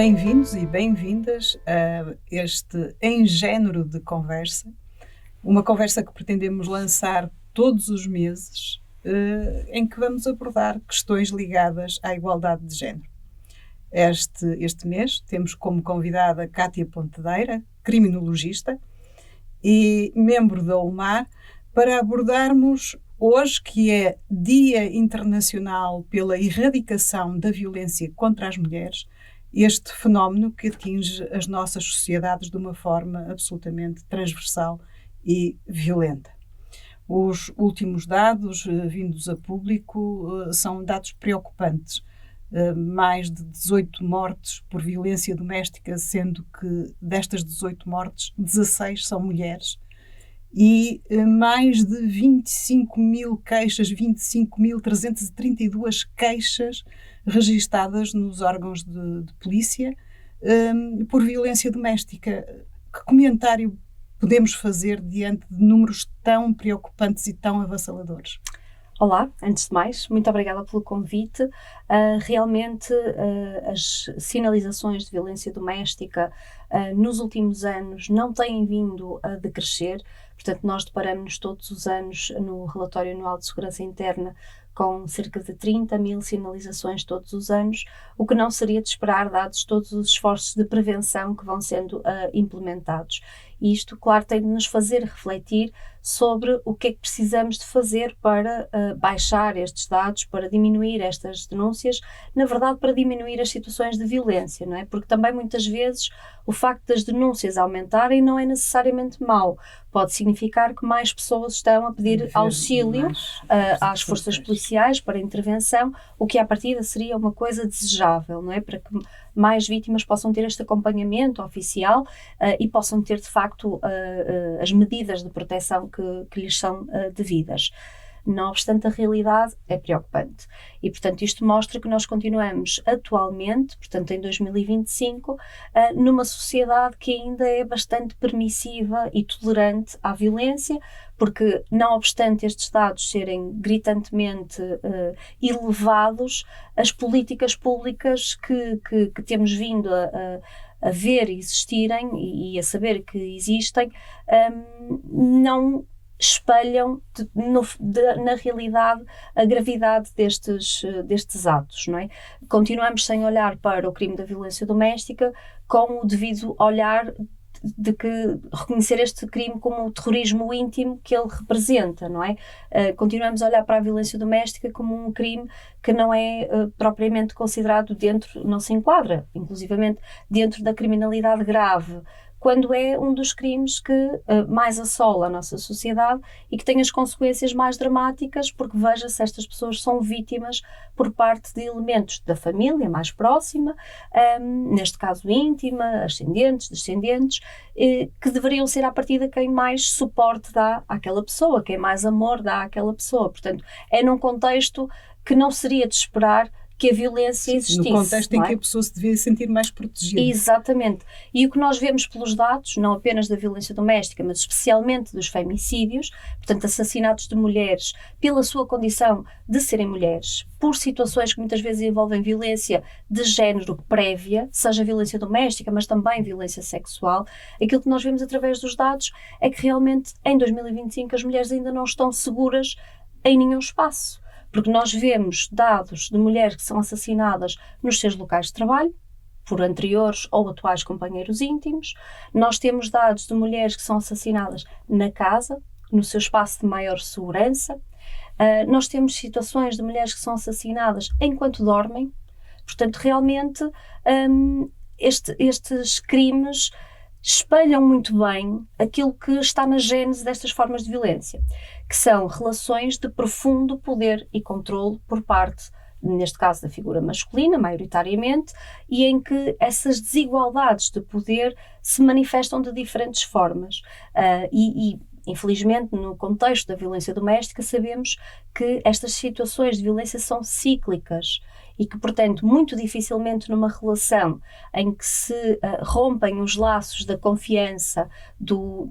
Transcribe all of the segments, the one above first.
Bem-vindos e bem-vindas a este Em Género de Conversa, uma conversa que pretendemos lançar todos os meses, em que vamos abordar questões ligadas à igualdade de género. Este mês temos como convidada Cátia Pontedeira, criminologista e membro da ULMAR, para abordarmos hoje, que é Dia Internacional pela Erradicação da Violência contra as Mulheres, este fenómeno que atinge as nossas sociedades de uma forma absolutamente transversal e violenta. Os últimos dados vindos a público são dados preocupantes. Mais de 18 mortes por violência doméstica, sendo que destas 18 mortes, 16 são mulheres. E mais de 25 mil queixas, 25.332 queixas registadas nos órgãos de polícia por violência doméstica. Que comentário podemos fazer diante de números tão preocupantes e tão avassaladores? Olá, antes de mais, muito obrigada pelo convite. Realmente as sinalizações de violência doméstica nos últimos anos não têm vindo a decrescer. Portanto, nós deparamos-nos todos os anos no relatório anual de segurança interna com cerca de 30 mil sinalizações todos os anos, o que não seria de esperar, dados todos os esforços de prevenção que vão sendo implementados. E isto, claro, tem de nos fazer refletir sobre o que é que precisamos de fazer para baixar estes dados, para diminuir estas denúncias, na verdade para diminuir as situações de violência, não é? Porque também muitas vezes o facto das denúncias aumentarem não é necessariamente mau. Pode significar que mais pessoas estão a pedir auxílio às forças policiais para intervenção, o que à partida seria uma coisa desejável, não é? Para que mais vítimas possam ter este acompanhamento oficial e possam ter de facto as medidas de proteção que lhes são devidas. Não obstante, a realidade é preocupante e, portanto, isto mostra que nós continuamos atualmente, portanto, em 2025, numa sociedade que ainda é bastante permissiva e tolerante à violência, porque, não obstante estes dados serem gritantemente elevados, as políticas públicas que temos vindo a ver existirem e a saber que existem, não espelham na realidade a gravidade destes atos, não é? Continuamos sem olhar para o crime da violência doméstica com o devido olhar de que reconhecer este crime como o terrorismo íntimo que ele representa, não é? Continuamos a olhar para a violência doméstica como um crime que não é propriamente considerado não se enquadra, inclusivamente dentro da criminalidade grave, quando é um dos crimes que mais assola a nossa sociedade e que tem as consequências mais dramáticas, porque veja-se, estas pessoas são vítimas por parte de elementos da família mais próxima, neste caso íntima, ascendentes, descendentes, que deveriam ser à partida quem mais suporte dá àquela pessoa, quem mais amor dá àquela pessoa. Portanto, é num contexto que não seria de esperar que a violência existisse. No contexto em que a pessoa se devia sentir mais protegida. Exatamente. E o que nós vemos pelos dados, não apenas da violência doméstica, mas especialmente dos femicídios, portanto assassinatos de mulheres pela sua condição de serem mulheres, por situações que muitas vezes envolvem violência de género prévia, seja violência doméstica, mas também violência sexual, aquilo que nós vemos através dos dados é que realmente em 2025 as mulheres ainda não estão seguras em nenhum espaço. Porque nós vemos dados de mulheres que são assassinadas nos seus locais de trabalho, por anteriores ou atuais companheiros íntimos. Nós temos dados de mulheres que são assassinadas na casa, no seu espaço de maior segurança. Nós temos situações de mulheres que são assassinadas enquanto dormem. Portanto, realmente, estes crimes espelham muito bem aquilo que está na gênese destas formas de violência, que são relações de profundo poder e controle por parte, neste caso, da figura masculina, maioritariamente, e em que essas desigualdades de poder se manifestam de diferentes formas. Infelizmente, no contexto da violência doméstica, sabemos que estas situações de violência são cíclicas e que, portanto, muito dificilmente numa relação em que se rompem os laços da confiança, do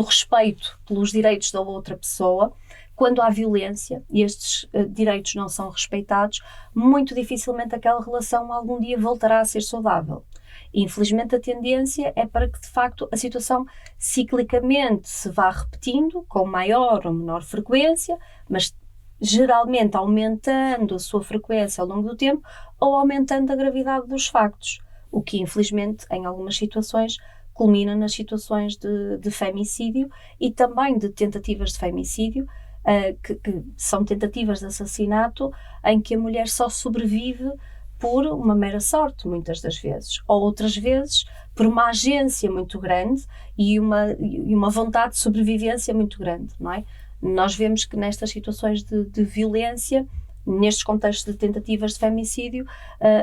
respeito pelos direitos da outra pessoa, quando há violência e estes direitos não são respeitados, muito dificilmente aquela relação algum dia voltará a ser saudável. E, infelizmente, a tendência é para que, de facto, a situação ciclicamente se vá repetindo, com maior ou menor frequência, mas geralmente aumentando a sua frequência ao longo do tempo ou aumentando a gravidade dos factos, o que, infelizmente, em algumas situações, culmina nas situações de femicídio e também de tentativas de femicídio, que são tentativas de assassinato em que a mulher só sobrevive por uma mera sorte, muitas das vezes, ou outras vezes por uma agência muito grande e uma vontade de sobrevivência muito grande, não é? Nós vemos que nestas situações de violência, nestes contextos de tentativas de femicídio,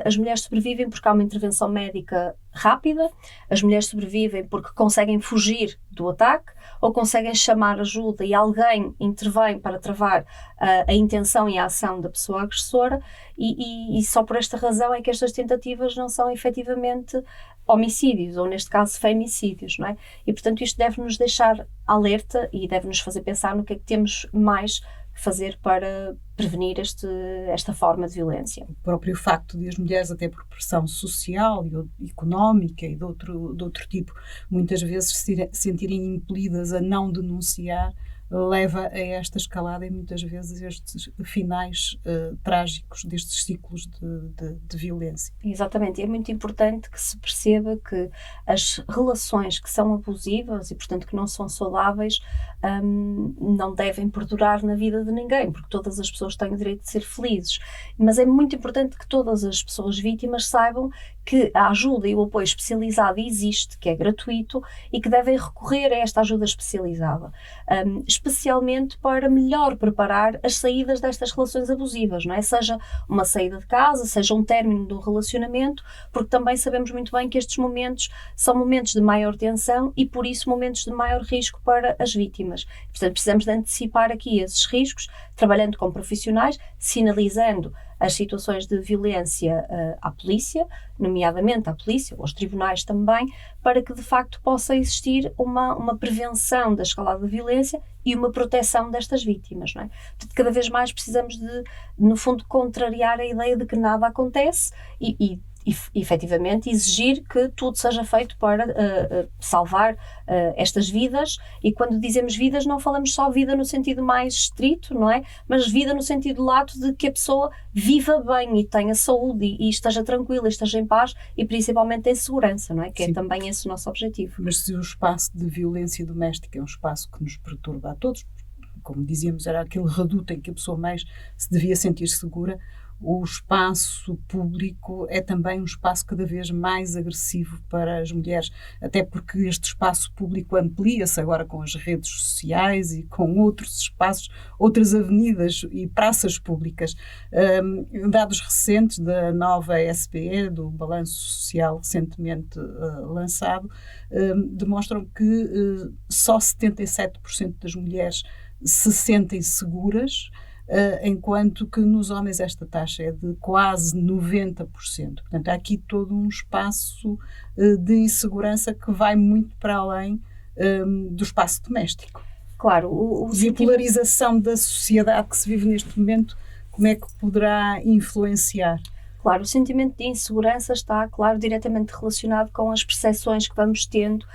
as mulheres sobrevivem porque há uma intervenção médica rápida, as mulheres sobrevivem porque conseguem fugir do ataque ou conseguem chamar ajuda e alguém intervém para travar a intenção e a ação da pessoa agressora e só por esta razão é que estas tentativas não são efetivamente homicídios, ou neste caso femicídios, não é? E portanto isto deve-nos deixar alerta e deve-nos fazer pensar no que é que temos mais que fazer para prevenir esta forma de violência. O próprio facto de as mulheres, até por pressão social e económica e de outro tipo, muitas vezes se sentirem impelidas a não denunciar, leva a esta escalada e muitas vezes estes finais trágicos destes ciclos de violência. Exatamente, e é muito importante que se perceba que as relações que são abusivas e, portanto, que não são saudáveis, não devem perdurar na vida de ninguém, porque todas as pessoas têm o direito de ser felizes. Mas é muito importante que todas as pessoas vítimas saibam que a ajuda e o apoio especializado existe, que é gratuito e que devem recorrer a esta ajuda especializada, especialmente para melhor preparar as saídas destas relações abusivas, não é? Seja uma saída de casa, seja um término do relacionamento, porque também sabemos muito bem que estes momentos são momentos de maior tensão e, por isso, momentos de maior risco para as vítimas. Portanto, precisamos de antecipar aqui esses riscos, trabalhando com profissionais, sinalizando as situações de violência à polícia, nomeadamente à polícia, aos tribunais também, para que de facto possa existir uma prevenção da escalada de violência e uma proteção destas vítimas, não é? Portanto, cada vez mais precisamos de, no fundo, contrariar a ideia de que nada acontece e efetivamente exigir que tudo seja feito para salvar estas vidas, e quando dizemos vidas não falamos só vida no sentido mais estrito, não é? Mas vida no sentido lato de que a pessoa viva bem e tenha saúde e esteja tranquila, esteja em paz e principalmente em segurança, não é? Que Sim. É também esse o nosso objetivo. Mas se o espaço de violência doméstica é um espaço que nos perturba a todos, como dizíamos, era aquele reduto em que a pessoa mais se devia sentir segura, o espaço público é também um espaço cada vez mais agressivo para as mulheres, até porque este espaço público amplia-se agora com as redes sociais e com outros espaços, outras avenidas e praças públicas. Dados recentes da nova SPE, do Balanço Social recentemente lançado, demonstram que só 77% das mulheres se sentem seguras, enquanto que nos homens esta taxa é de quase 90%. Portanto, há aqui todo um espaço de insegurança que vai muito para além do espaço doméstico. Claro, e a polarização da sociedade que se vive neste momento, como é que poderá influenciar? Claro, o sentimento de insegurança está, claro, diretamente relacionado com as percepções que vamos tendo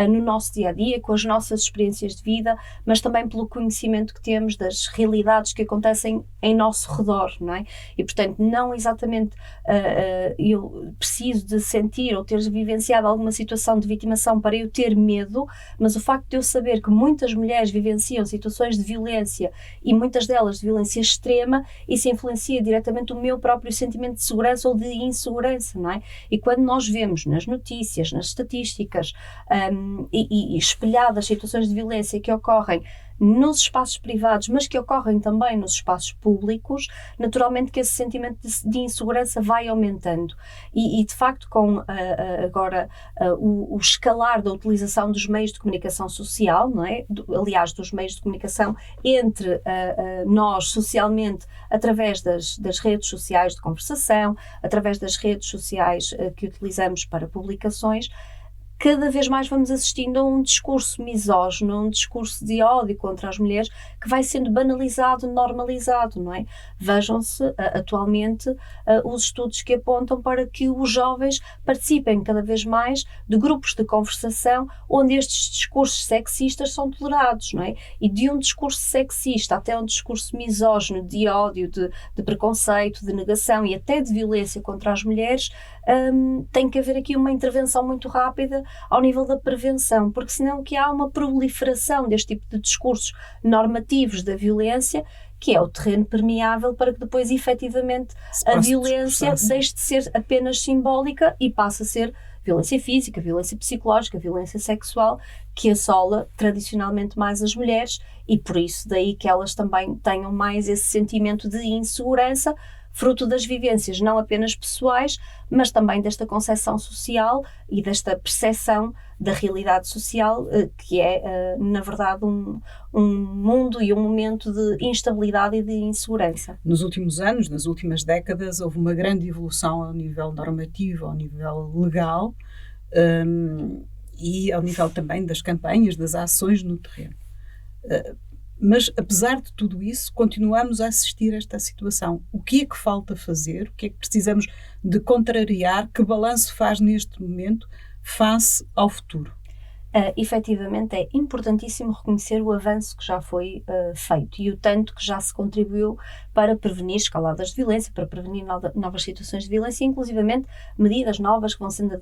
no nosso dia-a-dia, com as nossas experiências de vida, mas também pelo conhecimento que temos das realidades que acontecem em nosso redor, não é? E, portanto, não exatamente eu preciso de sentir ou ter vivenciado alguma situação de vitimação para eu ter medo, mas o facto de eu saber que muitas mulheres vivenciam situações de violência e muitas delas de violência extrema, isso influencia diretamente o meu próprio sentimento de segurança ou de insegurança, não é? E quando nós vemos nas notícias, nas estatísticas e espelhadas situações de violência que ocorrem nos espaços privados, mas que ocorrem também nos espaços públicos, naturalmente que esse sentimento de insegurança vai aumentando. E de facto, com agora o escalar da utilização dos meios de comunicação social, não é? Aliás, dos meios de comunicação entre nós socialmente, através das redes sociais de conversação, através das redes sociais que utilizamos para publicações, cada vez mais vamos assistindo a um discurso misógino, um discurso de ódio contra as mulheres que vai sendo banalizado, normalizado, não é? Vejam-se atualmente os estudos que apontam para que os jovens participem cada vez mais de grupos de conversação onde estes discursos sexistas são tolerados, não é? E de um discurso sexista até um discurso misógino, de ódio, de preconceito, de negação e até de violência contra as mulheres, tem que haver aqui uma intervenção muito rápida ao nível da prevenção, porque senão que há uma proliferação deste tipo de discursos normativos da violência, que é o terreno permeável para que depois, efetivamente, a violência deixe de ser apenas simbólica e passe a ser violência física, violência psicológica, violência sexual, que assola tradicionalmente mais as mulheres, e por isso daí que elas também tenham mais esse sentimento de insegurança, fruto das vivências não apenas pessoais, mas também desta concepção social e desta percepção da realidade social, que é, na verdade, um mundo e um momento de instabilidade e de insegurança. Nos últimos anos, nas últimas décadas, houve uma grande evolução ao nível normativo, ao nível legal, e ao nível também das campanhas, das ações no terreno. Mas, apesar de tudo isso, continuamos a assistir a esta situação. O que é que falta fazer? O que é que precisamos de contrariar? Que balanço faz neste momento face ao futuro? Efetivamente é importantíssimo reconhecer o avanço que já foi feito e o tanto que já se contribuiu para prevenir escaladas de violência, para prevenir novas situações de violência, inclusivamente medidas novas que vão sendo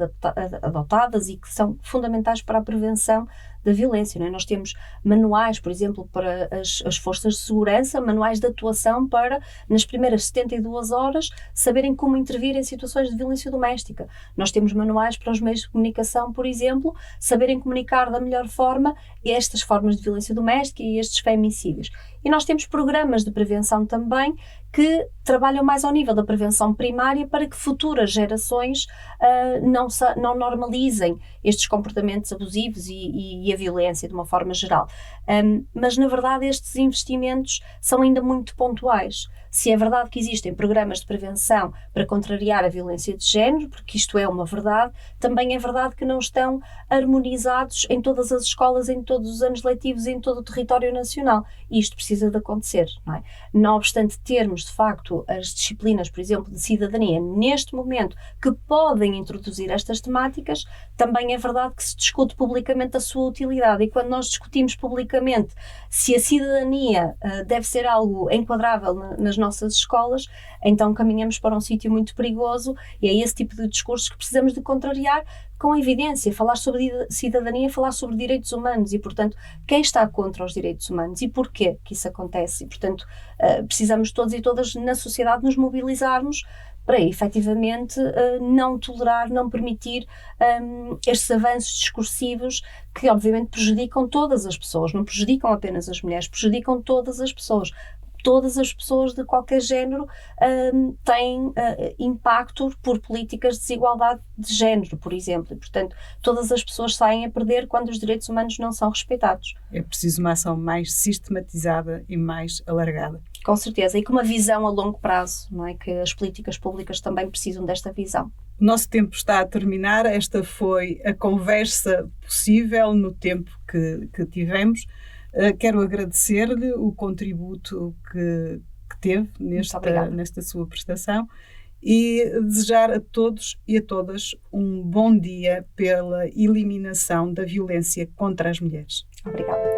adotadas e que são fundamentais para a prevenção da violência, não é? Nós temos manuais, por exemplo, para as forças de segurança, manuais de atuação para, nas primeiras 72 horas, saberem como intervir em situações de violência doméstica. Nós temos manuais para os meios de comunicação, por exemplo, saberem comunicar da melhor forma estas formas de violência doméstica e estes femicídios. E nós temos programas de prevenção também que trabalham mais ao nível da prevenção primária para que futuras gerações não normalizem estes comportamentos abusivos e a violência de uma forma geral. Mas, na verdade, estes investimentos são ainda muito pontuais. Se é verdade que existem programas de prevenção para contrariar a violência de género, porque isto é uma verdade, também é verdade que não estão harmonizados em todas as escolas, em todos os anos letivos, em todo o território nacional. E isto precisa de acontecer, não é? Não obstante termos, de facto, as disciplinas, por exemplo, de cidadania, neste momento, que podem introduzir estas temáticas, também é verdade que se discute publicamente a sua utilidade. E quando nós discutimos publicamente se a cidadania deve ser algo enquadrável nas nossas escolas, então caminhamos para um sítio muito perigoso e é esse tipo de discursos que precisamos de contrariar com evidência. Falar sobre cidadania, falar sobre direitos humanos e, portanto, quem está contra os direitos humanos e porquê que isso acontece. E, portanto, precisamos todos e todas na sociedade nos mobilizarmos para, efetivamente, não tolerar, não permitir estes avanços discursivos que, obviamente, prejudicam todas as pessoas, não prejudicam apenas as mulheres, prejudicam todas as pessoas. Todas as pessoas de qualquer género têm impacto por políticas de desigualdade de género, por exemplo. E, portanto, todas as pessoas saem a perder quando os direitos humanos não são respeitados. É preciso uma ação mais sistematizada e mais alargada. Com certeza. E com uma visão a longo prazo, não é? Que as políticas públicas também precisam desta visão. O nosso tempo está a terminar. Esta foi a conversa possível no tempo que tivemos. Quero agradecer-lhe o contributo que teve nesta sua prestação e desejar a todos e a todas um bom dia pela eliminação da violência contra as mulheres. Obrigada.